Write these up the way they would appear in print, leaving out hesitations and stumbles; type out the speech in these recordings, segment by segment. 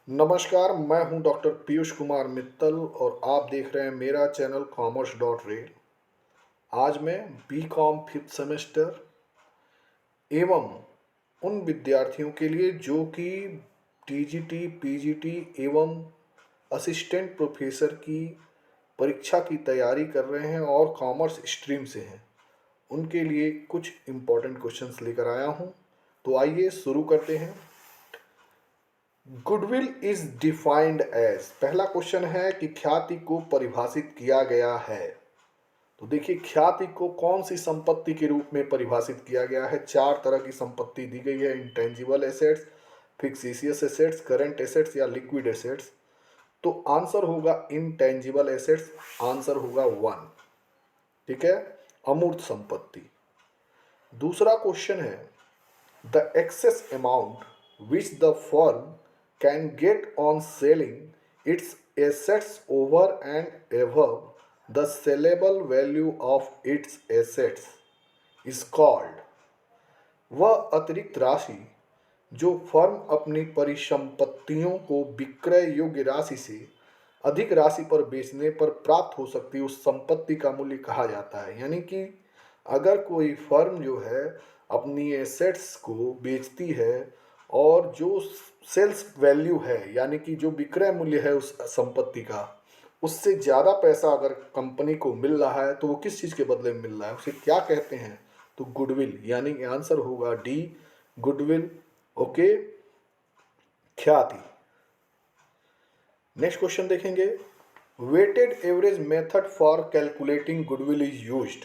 नमस्कार, मैं हूं डॉक्टर पीयूष कुमार मित्तल और आप देख रहे हैं मेरा चैनल कॉमर्स डॉट रेल। आज मैं बी कॉम फिफ्थ सेमेस्टर एवं उन विद्यार्थियों के लिए जो कि टीजीटी, पीजीटी एवं असिस्टेंट प्रोफेसर की परीक्षा की तैयारी कर रहे हैं और कॉमर्स स्ट्रीम से हैं, उनके लिए कुछ इम्पोर्टेंट क्वेश्चंस लेकर आया हूं। तो आइए शुरू करते हैं। गुडविल इज डिफाइंड एज, पहला क्वेश्चन है कि ख्याति को परिभाषित किया गया है। तो देखिए, ख्याति को कौन सी संपत्ति के रूप में परिभाषित किया गया है। चार तरह की संपत्ति दी गई है: intangible assets, fictitious assets, current assets या लिक्विड एसेट्स। तो आंसर होगा इंटेंजिबल एसेट्स, आंसर होगा 1। ठीक है, अमूर्त संपत्ति। दूसरा क्वेश्चन है, the excess amount which the firm can get on selling its assets over and above the sellable value of its assets is called, वह अतिरिक्त राशि जो फर्म अपनी परिसंपत्तियों को विक्रय योग्य राशि से अधिक राशि पर बेचने पर प्राप्त हो सकती है, उस संपत्ति का मूल्य कहा जाता है। यानी कि अगर कोई फर्म जो है अपनी एसेट्स को बेचती है और जो सेल्स वैल्यू है, यानी कि जो विक्रय मूल्य है उस संपत्ति का, उससे ज़्यादा पैसा अगर कंपनी को मिल रहा है तो वो किस चीज़ के बदले में मिल रहा है, उसे क्या कहते हैं? तो गुडविल। यानी कि आंसर होगा डी, गुडविल। ओके, ख्याति। नेक्स्ट क्वेश्चन देखेंगे, weighted average method for calculating goodwill is used.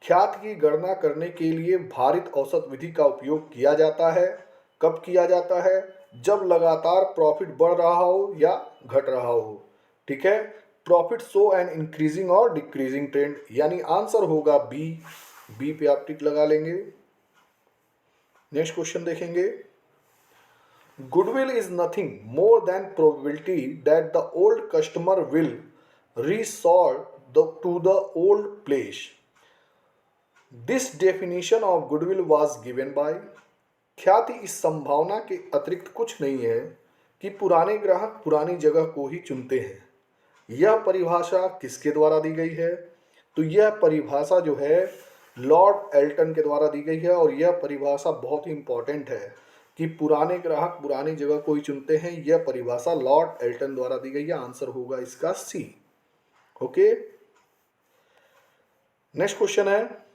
ख्याति की गणना करने के लिए भारित औसत विधि का उपयोग किया जाता है। कब किया जाता है? जब लगातार प्रॉफिट बढ़ रहा हो या घट रहा हो। ठीक है, प्रॉफिट शो एन इंक्रीजिंग और डिक्रीजिंग ट्रेंड, यानी आंसर होगा बी। बी पे आप टिक लगा लेंगे। नेक्स्ट क्वेश्चन देखेंगे, goodwill is nothing more than probability that the old customer will resort to the old place. This definition of goodwill was given by, ख्याति इस संभावना के अतिरिक्त कुछ नहीं है कि पुराने ग्राहक पुरानी जगह को ही चुनते हैं। यह परिभाषा किसके द्वारा दी गई है? तो यह परिभाषा जो है लॉर्ड एल्टन के द्वारा दी गई है और यह परिभाषा बहुत ही इंपॉर्टेंट है कि पुराने ग्राहक पुरानी जगह को ही चुनते हैं। यह परिभाषा लॉर्ड एल्टन द्वारा दी गई है। आंसर होगा इसका सी। ओके, नेक्स्ट क्वेश्चन है,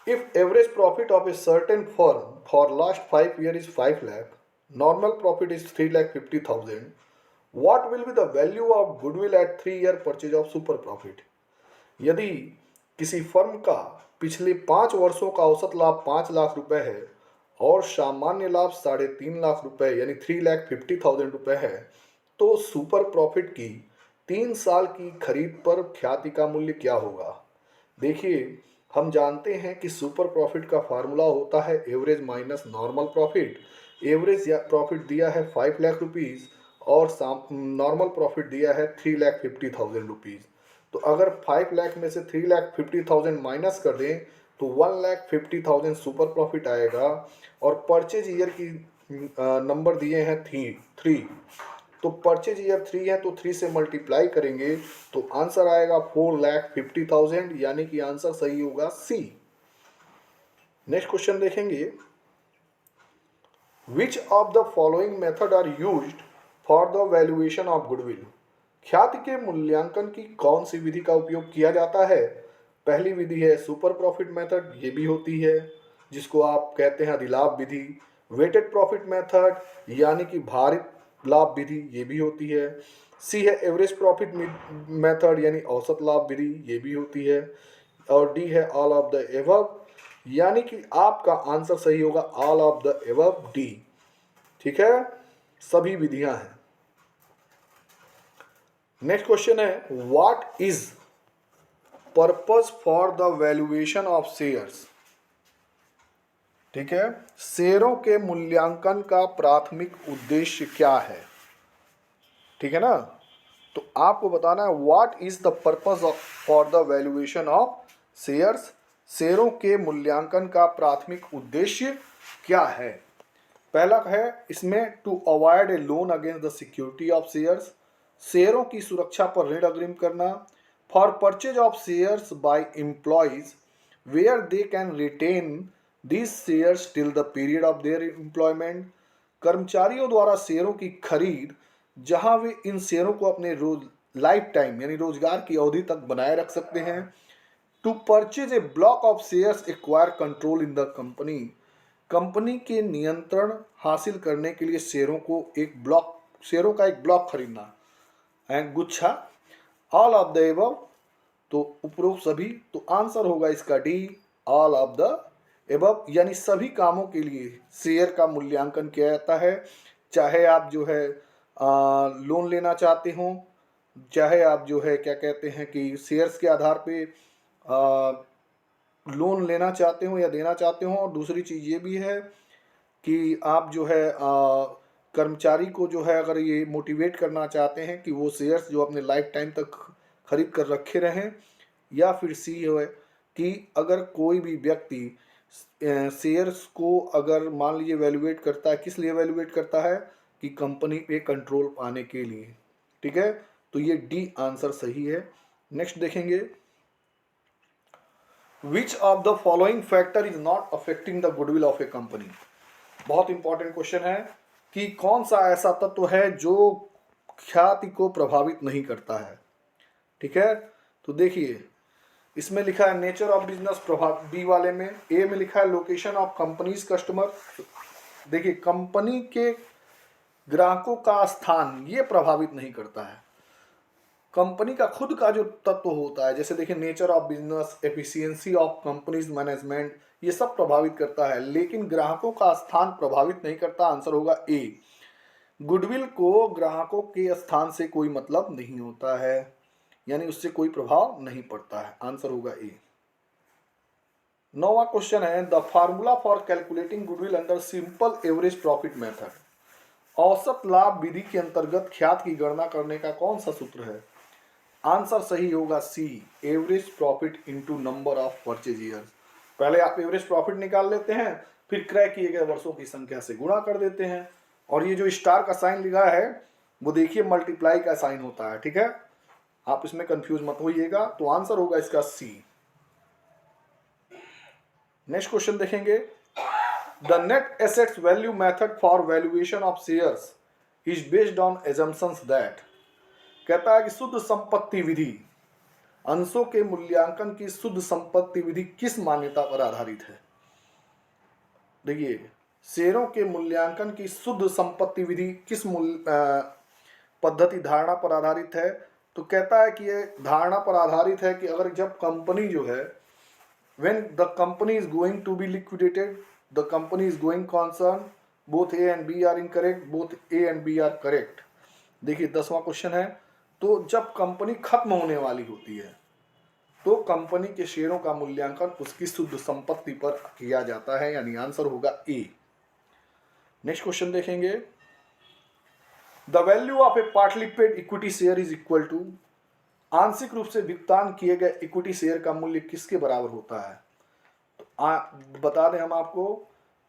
if average profit of a certain firm for last 5 years is 5 lakh, normal profit is 3,50,000, what will be the value of goodwill at 3-year purchase of super profit? यदि किसी firm का पिछले 5 वर्षों का औसत लाभ 5 लाख रुपए है और सामान्य लाभ 3.5 लाख रुपए यानी 3,50,000 रुपए है, तो सुपर प्रॉफिट की 3 साल की खरीद पर ख्याति का मूल्य क्या होगा? देखिए, हम जानते हैं कि सुपर प्रॉफिट का फार्मूला होता है average minus normal profit. Average profit दिया है 5 लाख रुपीज़ और नॉर्मल प्रॉफिट दिया है 3,50,000 रुपीज़। तो अगर 5 लाख में से 3,50,000 माइनस कर दें तो 1,50,000 सुपर प्रॉफिट आएगा और परचेज ईयर की नंबर दिए हैं 3। तो परचेज ईयर 3 है तो 3 से मल्टीप्लाई करेंगे तो आंसर आएगा 4,50,000, यानी कि आंसर सही होगा सी। नेक्स्ट क्वेश्चन देखेंगे, which of the following method are used for the valuation of goodwill. ख्याति के मूल्यांकन की कौन सी विधि का उपयोग किया जाता है? पहली विधि है सुपर प्रॉफिट मेथड, ये भी होती है जिसको आप कहते हैं अधिलाभ विधि। वेटेड प्रॉफिट मेथड यानी कि भारित लाभ विधि, ये भी होती है। सी है एवरेज प्रॉफिट मेथड यानी औसत लाभ विधि, ये भी होती है। और डी है ऑल ऑफ द एबव, यानी कि आपका आंसर सही होगा all of the above, D. ठीक है, सभी विधियां हैं। नेक्स्ट क्वेश्चन है, what is purpose for the valuation of shares. ठीक है, शेयरों के मूल्यांकन का प्राथमिक उद्देश्य क्या है? ठीक है ना, तो आपको बताना है what is the purpose for the valuation of shares. शेयरों के मूल्यांकन का प्राथमिक उद्देश्य क्या है? पहला है इसमें to avoid a loan against the security of shares, शेयरों की सुरक्षा पर ऋण अग्रिम करना। For purchase of shares by employees where they can retain these shares till the period of their employment, कर्मचारियों द्वारा शेयरों की खरीद जहां वे इन शेयरों को अपने रोज लाइफ टाइम यानी रोजगार की अवधि तक बनाए रख सकते हैं। To purchase a block of shares acquire control in the company, company के नियंत्रण हासिल करने के लिए शेयरों का एक ब्लॉक खरीदना। एंड गुच्छा ऑल ऑफ द एबव, तो उपरोक्त सभी, तो आंसर होगा इसका D, all of the above, यानी सभी कामों के लिए शेयर का मूल्यांकन किया जाता है। चाहे आप जो है लोन लेना चाहते हो, चाहे आप जो है क्या कहते हैं कि शेयर्स के आधार पे लोन लेना चाहते हो या देना चाहते हो। और दूसरी चीज़ ये भी है कि आप जो है कर्मचारी को जो है अगर ये मोटिवेट करना चाहते हैं कि वो शेयर्स जो अपने लाइफ टाइम तक खरीद कर रखे रहें। या फिर सी है कि अगर कोई भी व्यक्ति शेयर्स को अगर मान लीजिए वैल्यूएट करता है, किस लिए वैल्यूएट करता है कि कंपनी पे कंट्रोल पाने के लिए। ठीक है, तो ये डी आंसर सही है। नेक्स्ट देखेंगे, which of the following factor is not affecting the goodwill of a company. बहुत इंपॉर्टेंट क्वेश्चन है कि कौन सा ऐसा तत्व है जो ख्याति को प्रभावित नहीं करता है। ठीक है, तो देखिए इसमें लिखा है नेचर ऑफ बिजनेस प्रभाव, बी वाले में। ए में लिखा है लोकेशन ऑफ कंपनीज कस्टमर। देखिए कंपनी के ग्राहकों का स्थान ये प्रभावित नहीं करता है। कंपनी का खुद का जो तत्व होता है, जैसे देखिए nature of business, efficiency of companies management, ये सब प्रभावित करता है, लेकिन ग्राहकों का स्थान प्रभावित नहीं करता। आंसर होगा ए। गुडविल को ग्राहकों के स्थान से कोई मतलब नहीं होता है, यानी उससे कोई प्रभाव नहीं पड़ता है। आंसर होगा ए। 9वां क्वेश्चन है the formula for calculating goodwill under simple average profit method. औसत लाभ विधि के अंतर्गत ख्यात की गणना करने का कौन सा सूत्र है। आंसर सही होगा C, average profit into number of purchase years. पहले आप एवरेज प्रॉफिट निकाल लेते हैं, फिर क्रय किए गए वर्षों की संख्या से गुणा कर देते हैं। और ये जो स्टार का साइन लिखा है वो देखिए मल्टीप्लाई का साइन होता है। ठीक है, आप इसमें कंफ्यूज मत होइएगा। तो आंसर होगा इसका सी। नेक्स्ट क्वेश्चन देखेंगे, the net assets value method for valuation of shares is based on assumptions that. कहता है कि शुद्ध संपत्ति विधि, अंशों के मूल्यांकन की शुद्ध संपत्ति विधि किस मान्यता पर आधारित है। देखिए शेयरों के मूल्यांकन की शुद्ध संपत्ति विधि किस पद्धति धारणा पर आधारित है। तो कहता है कि ये धारणा पर आधारित है कि अगर जब कंपनी जो है when the company is going to be liquidated, the company is going concern, both A and B are incorrect, both A and B are correct। देखिए 10वां क्वेश्चन है, तो जब कंपनी खत्म होने वाली होती है तो कंपनी के शेयरों का मूल्यांकन उसकी शुद्ध संपत्ति पर किया जाता है, यानी आंसर होगा ए। नेक्स्ट क्वेश्चन देखेंगे, the value of a partly paid equity share is equal to. आंशिक रूप से भुगतान किए गए इक्विटी शेयर का मूल्य किसके बराबर होता है। तो बता दें हम आपको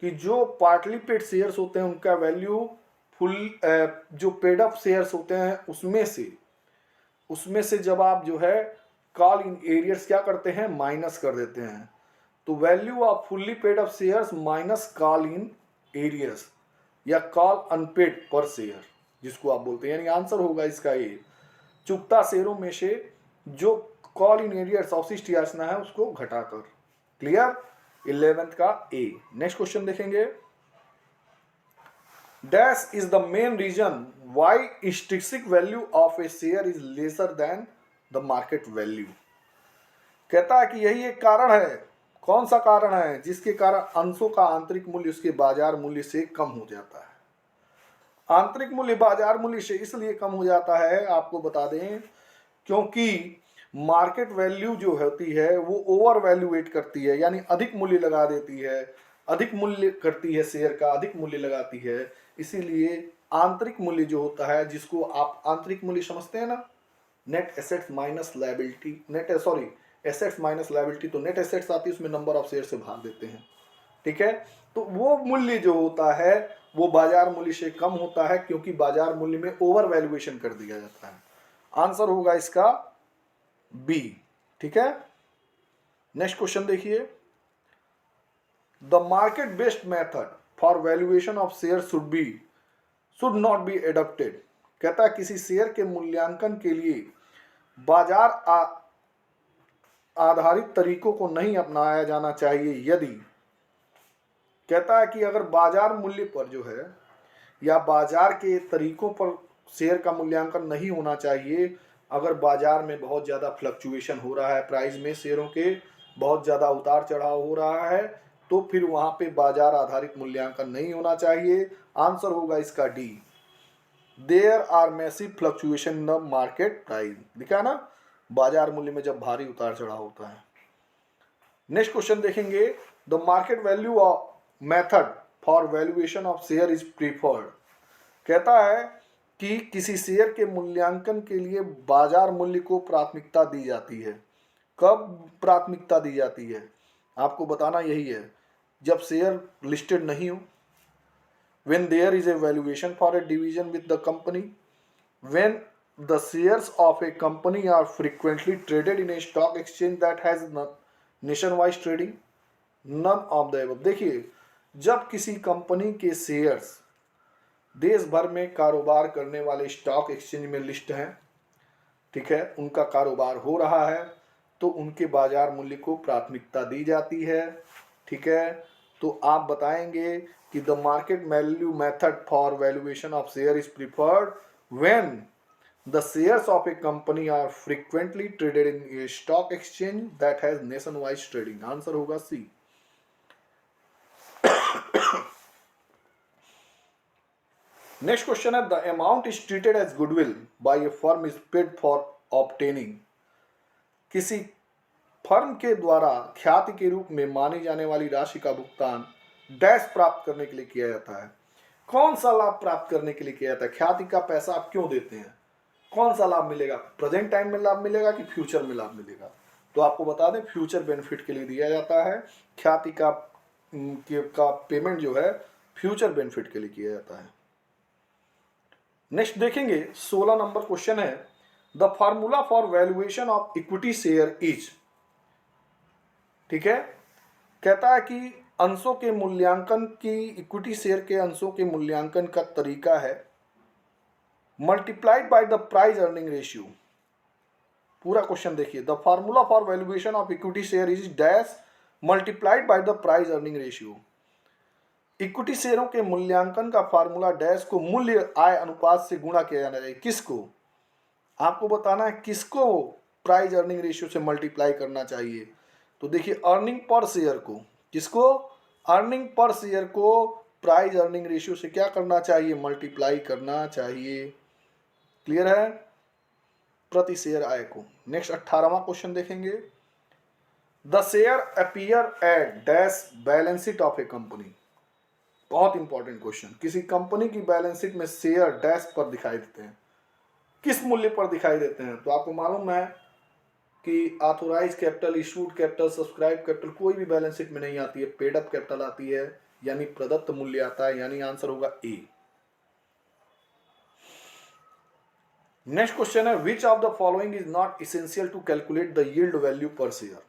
कि जो पार्टली पेड शेयर्स होते हैं उनका वैल्यू फुल जो पेड अप शेयर्स होते हैं उसमें से जब आप जो है कॉल इन एरियर्स क्या करते हैं, माइनस कर देते हैं। तो value off fully paid up shares minus call in arrears या कॉल अनपेड पर शेयर जिसको आप बोलते हैं, यानी आंसर होगा इसका ए। चुकता शेयरों में से जो कॉल इन एरियर्स अवशिष्ट याचना है उसको घटाकर। क्लियर, 11th का ए। नेक्स्ट क्वेश्चन देखेंगे, dash is the main reason why intrinsic value of a share is lesser than the market value. कहता है कि यही एक कारण है। कौन सा कारण है जिसके कारण अंशों का आंतरिक मूल्य उसके बाजार मूल्य से कम हो जाता है। आंतरिक मूल्य बाजार मूल्य से इसलिए कम हो जाता है, आपको बता दें, क्योंकि मार्केट वैल्यू जो होती है वो ओवर वैल्यूएट करती है, यानी अधिक मूल्य लगा देती है, अधिक मूल्य करती है शेयर का, अधिक मूल्य लगाती है। इसीलिए आंतरिक मूल्य जो होता है, जिसको आप आंतरिक मूल्य समझते हैं ना, net assets minus liability, assets minus liability, तो नेट एसेट्स आती है उसमें नंबर ऑफ शेयर से भाग देते हैं। ठीक है, तो वो मूल्य जो होता है वो बाजार मूल्य से कम होता है, क्योंकि बाजार मूल्य में ओवर वैल्यूएशन कर दिया जाता है। आंसर होगा इसका बी। ठीक है, नेक्स्ट क्वेश्चन देखिए, the market based method for valuation of share should not be adopted. कहता है किसी शेयर के मूल्यांकन के लिए बाजार आधारित तरीकों को नहीं अपनाया जाना चाहिए यदि, कहता है कि अगर बाजार मूल्य पर जो है या बाजार के तरीकों पर शेयर का मूल्यांकन नहीं होना चाहिए, अगर बाजार में बहुत ज़्यादा फ्लक्चुएशन हो रहा है, प्राइस में शेयरों के बहुत ज़्यादा उतार चढ़ाव हो रहा है, तो फिर वहाँ पे बाजार आधारित मूल्यांकन नहीं होना चाहिए। आंसर होगा इसका D, there are massive fluctuation in the market price. दिखा ना, बाजार मूल्य में जब भारी उतार चढ़ाव होता है। नेक्स्ट क्वेश्चन देखेंगे, the market value of method for valuation of share is preferred. कहता है कि किसी शेयर के मूल्यांकन के लिए बाजार मूल्य को प्राथमिकता दी जाती है। कब प्राथमिकता दी जाती है आपको बताना यही है, जब शेयर लिस्टेड नहीं हो, when there is a valuation for a division with the company, when the shares of a company are frequently traded in a stock exchange that has nationwide trading, none of the above। देखिए, जब किसी company के shares देश भर में कारोबार करने वाले स्टॉक एक्सचेंज में लिस्ट हैं, ठीक है, उनका कारोबार हो रहा है, तो उनके बाजार मूल्य को प्राथमिकता दी जाती है। ठीक है, तो आप बताएंगे कि the market value method for valuation of share is preferred when the shares of a company are frequently traded in a stock exchange that has nationwide trading. Answer होगा सी। नेक्स्ट क्वेश्चन है, the amount is treated as goodwill by a firm is paid for obtaining. किसी firm के द्वारा ख्याति के रूप में मानी जाने वाली राशि का भुगतान डैश प्राप्त करने के लिए किया जाता है। कौन सा लाभ प्राप्त करने के लिए किया जाता है? ख्याति का पैसा आप क्यों देते हैं? कौन सा लाभ मिलेगा? प्रेजेंट टाइम में लाभ मिलेगा कि फ्यूचर में लाभ मिलेगा? तो आपको बता दें, फ्यूचर बेनिफिट के लिए दिया जाता है। ख्याति का पेमेंट जो है फ्यूचर बेनिफिट के लिए किया जाता है। नेक्स्ट देखेंगे, 16 नंबर क्वेश्चन है, the formula for valuation of equity share is. ठीक है, कहता है कि अंशों के मूल्यांकन की, इक्विटी शेयर के अंशों के मूल्यांकन का तरीका है multiplied by the price earning ratio. पूरा क्वेश्चन देखिए, the formula for valuation of equity share is dash multiplied by the price earning ratio. Equity शेयरों के मूल्यांकन का फार्मूला डैश को मूल्य आय अनुपात से गुणा किया जाना चाहिए। किसको? आपको बताना है किसको प्राइस अर्निंग रेशियो से मल्टीप्लाई करना चाहिए। तो देखिए, अर्निंग पर शेयर को, किसको? अर्निंग पर शेयर को प्राइस अर्निंग रेशियो से क्या करना चाहिए? मल्टीप्लाई करना चाहिए। क्लियर है? प्रति शेयर आय को। नेक्स्ट 18वां क्वेश्चन देखेंगे, the share appear eight dash balance sheet of a company. बहुत इंपॉर्टेंट क्वेश्चन, किसी कंपनी की बैलेंस शीट में शेयर डैश पर दिखाई देते हैं। किस मूल्य पर दिखाई देते हैं? तो आपको मालूम है कि authorise capital, issued capital, subscribe capital कोई भी बैलेंस शीट में नहीं आती है, पेड अप कैपिटल आती है, यानी प्रदत्त मूल्य आता है, यानी आंसर होगा ए। नेक्स्ट क्वेश्चन है, which of the following is not essential to calculate the yield value per share.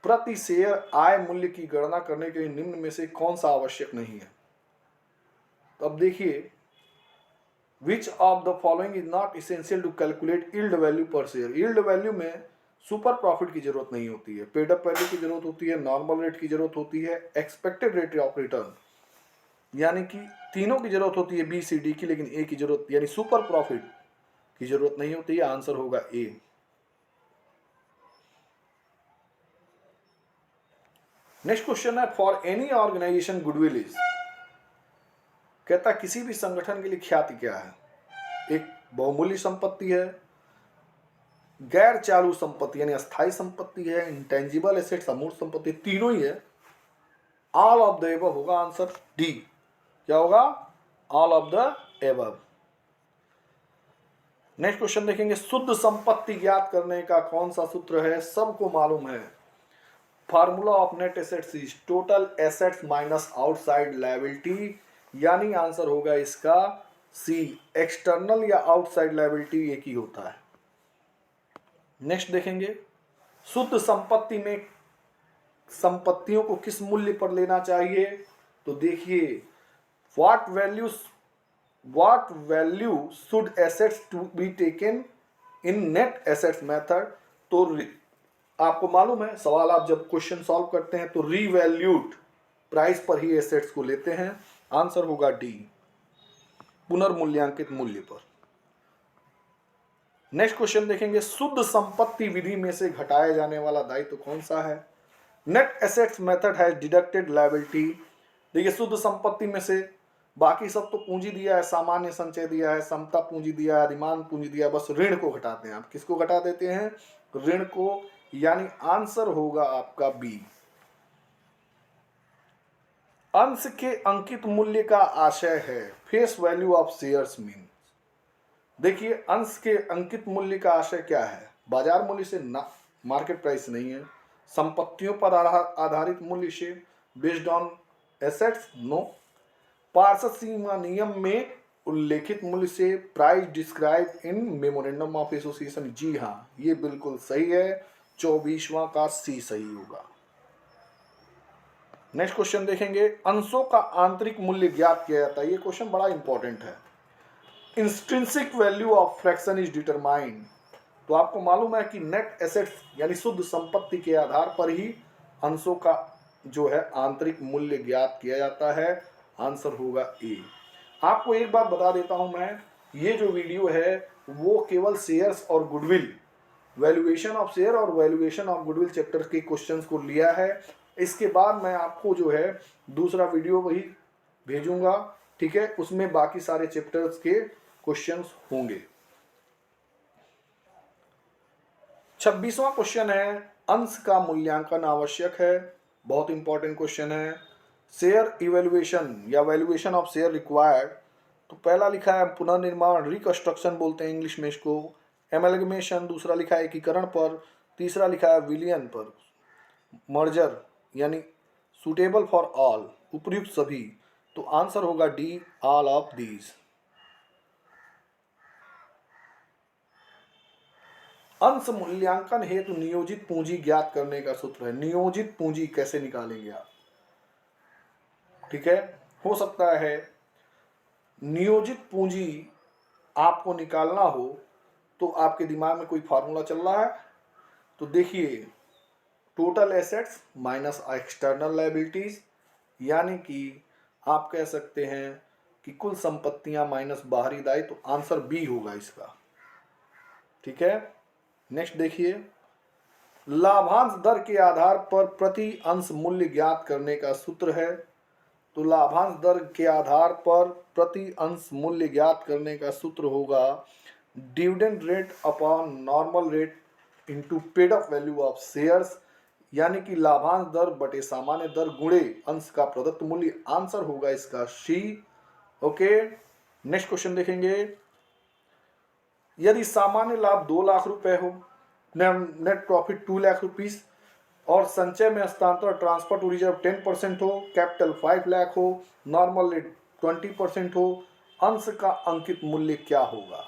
प्रति शेयर आय मूल्य की गणना करने के लिए निम्न में से कौन सा आवश्यक नहीं है? तो अब देखिए, which of the following is not essential to calculate yield value per share. Yield value में सुपर प्रॉफिट की जरूरत नहीं होती है, पेड अप वैल्यू की जरूरत होती है, नॉर्मल रेट की जरूरत होती है, एक्सपेक्टेड रेट ऑफ रिटर्न, यानी कि तीनों की जरूरत होती है बी सी डी की, लेकिन ए की जरूरत यानी सुपर प्रॉफिट की जरूरत नहीं होती है। आंसर होगा ए। नेक्स्ट क्वेश्चन है, for any organisation goodwill is. कहता है किसी भी संगठन के लिए ख्याति क्या है? एक बहुमूल्य संपत्ति है, गैर चालू संपत्ति यानी अस्थायी संपत्ति है, इंटेंजिबल एसेट्स अमूर्त संपत्ति, तीनों ही है। ऑल ऑफ द एबव होगा आंसर डी। क्या होगा? All of the above. Next question देखेंगे, शुद्ध संपत्ति ज्ञात करने का कौन सा सूत्र है? सबको मालूम है, formula of net assets is total assets minus outside liability, यानी आंसर होगा इसका सी, एक्सटर्नल या आउटसाइड लायबिलिटी एक ही होता है। नेक्स्ट देखेंगे, शुद्ध संपत्ति में संपत्तियों को किस मूल्य पर लेना चाहिए। तो देखिए, what value should assets to be taken in net assets method. तो आपको मालूम है, सवाल आप जब क्वेश्चन सॉल्व करते हैं तो रीवैल्यूड प्राइस पर ही एसेट्स को लेते हैं। आंसर होगा डी, पुनर्मूल्यांकित मूल्य पर। नेक्स्ट क्वेश्चन देखेंगे, शुद्ध संपत्ति विधि में से घटाया जाने वाला दायित्व कौन सा है। Net assets method has deducted liability. देखिए, शुद्ध संपत्ति में से बाकी सब तो पूंजी दिया है, सामान्य संचय दिया है, समता पूंजी दिया है, अधिमान पूंजी दिया है, बस ऋण को घटाते हैं। आप किसको घटा देते हैं, ऋण को, यानी आंसर होगा आपका बी। अंश के अंकित मूल्य का आशय है face value of shares mean. देखिए, अंश के अंकित मूल्य का आशय क्या है, बाजार मूल्य से ना, मार्केट प्राइस नहीं है। संपत्तियों पर आधारित मूल्य से, बेस्ड ऑन एसेट्स, नो। पार्षद सीमा नियम में उल्लेखित मूल्य से, price describe in memorandum of association, जी हाँ, ये बिल्कुल सही है। 24वां का सी सही होगा। नेक्स्ट क्वेश्चन देखेंगे, अंशों का आंतरिक मूल्य ज्ञात किया जाता है। ये क्वेश्चन बड़ा इंपॉर्टेंट है। Intrinsic value of fraction is determined. तो आपको मालूम है कि नेट एसेट्स यानी शुद्ध संपत्ति के आधार पर ही अंशों का जो है आंतरिक मूल्य ज्ञात किया जाता है। आंसर होगा ए। आपको एक बात बता देता हूं मैं, ये जो वीडियो है वो केवल शेयर्स और गुडविल, वैल्यूएशन ऑफ शेयर और वैल्यूएशन ऑफ गुडविल चैप्टर के क्वेश्चंस को लिया है। इसके बाद मैं आपको जो है दूसरा वीडियो वही भेजूंगा, ठीक है, उसमें बाकी सारे चैप्टर्स के क्वेश्चंस होंगे। 26वां क्वेश्चन है, अंश का मूल्यांकन आवश्यक है। बहुत इंपॉर्टेंट क्वेश्चन है। शेयर इवेल्युएशन या वैल्यूएशन ऑफ शेयर रिक्वायर्ड। तो पहला लिखा है पुनर्निर्माण, रिकंस्ट्रक्शन बोलते हैं इंग्लिश में इसको। एमलगमेशन दूसरा लिखा है एकीकरण पर। तीसरा लिखा है विलियन पर। मर्जर यानी सुटेबल फॉर ऑल, उपयुक्त सभी। तो आंसर होगा डी, ऑल ऑफ दीज। अंश मूल्यांकन हेतु नियोजित पूंजी ज्ञात करने का सूत्र है। नियोजित पूंजी कैसे निकालेंगे आप, ठीक है। हो सकता है नियोजित पूंजी आपको निकालना हो तो आपके दिमाग में कोई फार्मूला चल रहा है। तो देखिए, total assets minus external liabilities, यानी कि आप कह सकते हैं कि कुल संपत्तियां माइनस बाहरी दायित्व। तो आंसर बी होगा इसका, ठीक है। नेक्स्ट देखिए, लाभांश दर के आधार पर प्रति अंश मूल्य ज्ञात करने का सूत्र है। तो लाभांश दर के आधार पर प्रति अंश मूल्य ज्ञात करने का सूत्र होगा dividend rate upon normal rate into paid up value of shares, यानी कि लाभांश दर बटे सामान्य दर गुणे अंश का प्रदत्त मूल्य। आंसर होगा इसका सी। ओके, नेक्स्ट क्वेश्चन देखेंगे, यदि सामान्य लाभ 2 लाख रुपए हो, नेट प्रॉफिट 2 लाख रुपीस, और संचय में हस्तांतरण ट्रांसफर टू रिजर्व 10% हो, कैपिटल 5 लाख हो, नॉर्मल रेट 20% हो, अंश का अंकित मूल्य क्या होगा।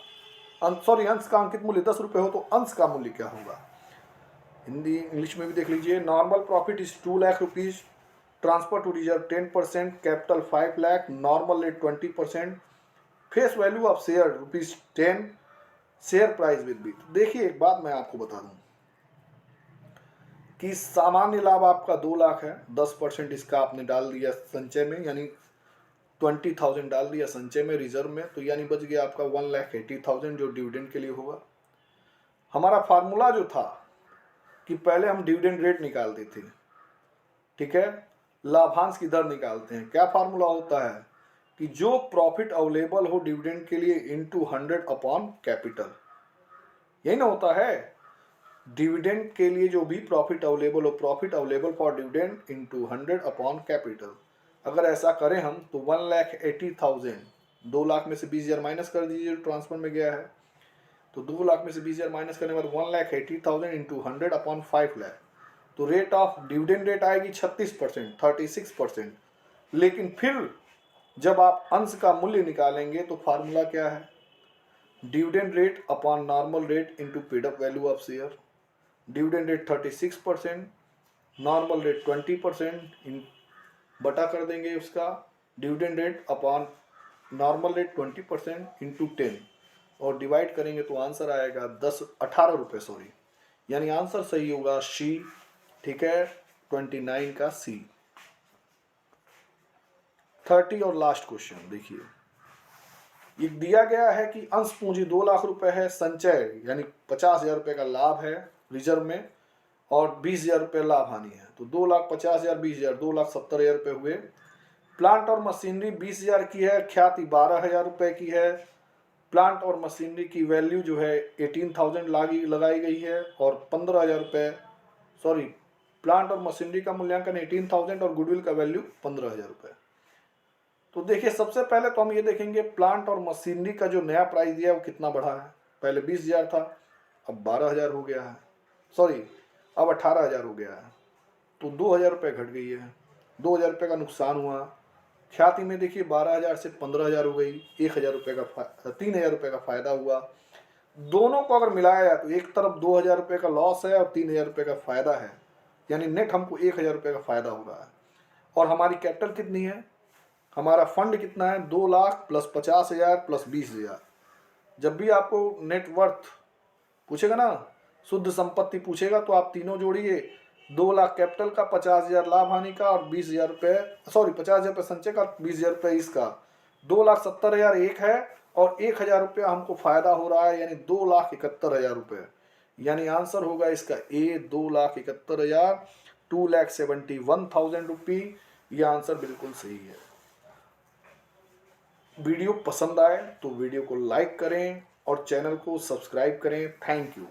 अंश का अंकित मूल्य 10 रुपए हो तो अंश का मूल्य क्या होगा। हिंदी इंग्लिश में भी देख लीजिए। Normal profit is 2 lakh rupees, transfer to reserve 10%, capital 5 lakh, normal rate 20%, face value of share ₹10, share price with B. देखिए, एक बात मैं आपको बता दूं कि सामान्य लाभ आपका 2 लाख है, 10% इसका आपने डाल दिया संचय में, यानी 20,000 डाल दिया संचय में, रिजर्व में, तो यानी बच गया आपका 1,80,000 जो डिविडेंड के लिए होगा। हमारा फार्मूला जो था कि पहले हम डिविडेंड रेट निकालते थे, ठीक है, लाभांश की दर निकालते हैं। क्या फार्मूला होता है कि जो प्रॉफिट अवेलेबल हो डिविडेंड के लिए इनटू 100 अपॉन कैपिटल, यही ना होता है। डिविडेंड के लिए जो भी प्रॉफिट अवेलेबल हो, profit available for dividend into 100 upon capital. अगर ऐसा करें हम तो 1,80,000, 2 लाख में से 20,000 माइनस कर दीजिए जो ट्रांसफर में गया है, तो 2 लाख में से 20,000 माइनस करने के बाद 1,80,000 इंटू 100 अपॉन 5 लाख, तो रेट ऑफ डिविडेंड रेट आएगी 36%, 36%। लेकिन फिर जब आप अंश का मूल्य निकालेंगे तो फार्मूला क्या है, dividend rate upon normal rate into paid up value of share. Dividend rate 36%, normal rate 20%, इन बटा कर देंगे उसका dividend rate upon normal rate 20% into 10 और डिवाइड करेंगे तो आंसर आएगा 18 रुपये, सॉरी, यानी आंसर सही होगा सी। ठीक है, 29 का सी। 30 और लास्ट क्वेश्चन देखिए, ये दिया गया है कि अंश पूंजी 2 लाख रुपए है, संचय यानी 50,000 रुपये का लाभ है रिजर्व में और 20,000 रुपये लाभ हानि है। तो 2,50,000, 20,000, 2,70,000 रुपये हुए। प्लांट और मशीनरी 20,000 की है, ख्याति 12,000 रुपये की है। प्लांट और मशीनरी की वैल्यू जो है 18,000 लगाई गई है और 15,000 रुपये, सॉरी, प्लांट और मशीनरी का मूल्यांकन 18,000 और गुडविल का वैल्यू 15,000 रुपये। तो देखिए, सबसे पहले तो हम ये देखेंगे प्लांट और मशीनरी का जो नया प्राइस दिया है वो कितना बढ़ा है। पहले 20,000 था, अब 12,000 हो गया है, सॉरी अब 18,000 हो गया है, तो 2,000 रुपये घट गई है, 2,000 रुपये का नुकसान हुआ। ख्याति में देखिए 12,000 से 15,000 हो गई, 1,000 रुपये का 3,000 रुपये का फायदा हुआ। दोनों को अगर मिलाया जाए तो एक तरफ 2,000 रुपये का लॉस है और 3,000 रुपये का फायदा है, यानी नेट हमको 1,000 रुपये का फायदा हो रहा है। और हमारी कैपिटल कितनी है, हमारा फंड कितना है, 2 लाख प्लस 50,000 प्लस 20,000। जब भी आपको नेटवर्थ पूछेगा ना, शुद्ध संपत्ति पूछेगा, तो आप तीनों जोड़िए, 2 लाख कैपिटल का, 50,000 लाभ हानि का और 20,000 रुपये, सॉरी 50,000 रुपये संचय का, 20,000 रुपये इसका, 2,70,000 एक है और 1,000 रुपये हमको फायदा हो रहा है, यानी 2,71,000 रुपये। यानी आंसर होगा इसका ए, 2,71,000, 2,71,000 रुपी। यह आंसर बिल्कुल सही है। वीडियो पसंद आए तो वीडियो को लाइक करें और चैनल को सब्सक्राइब करें। Thank you.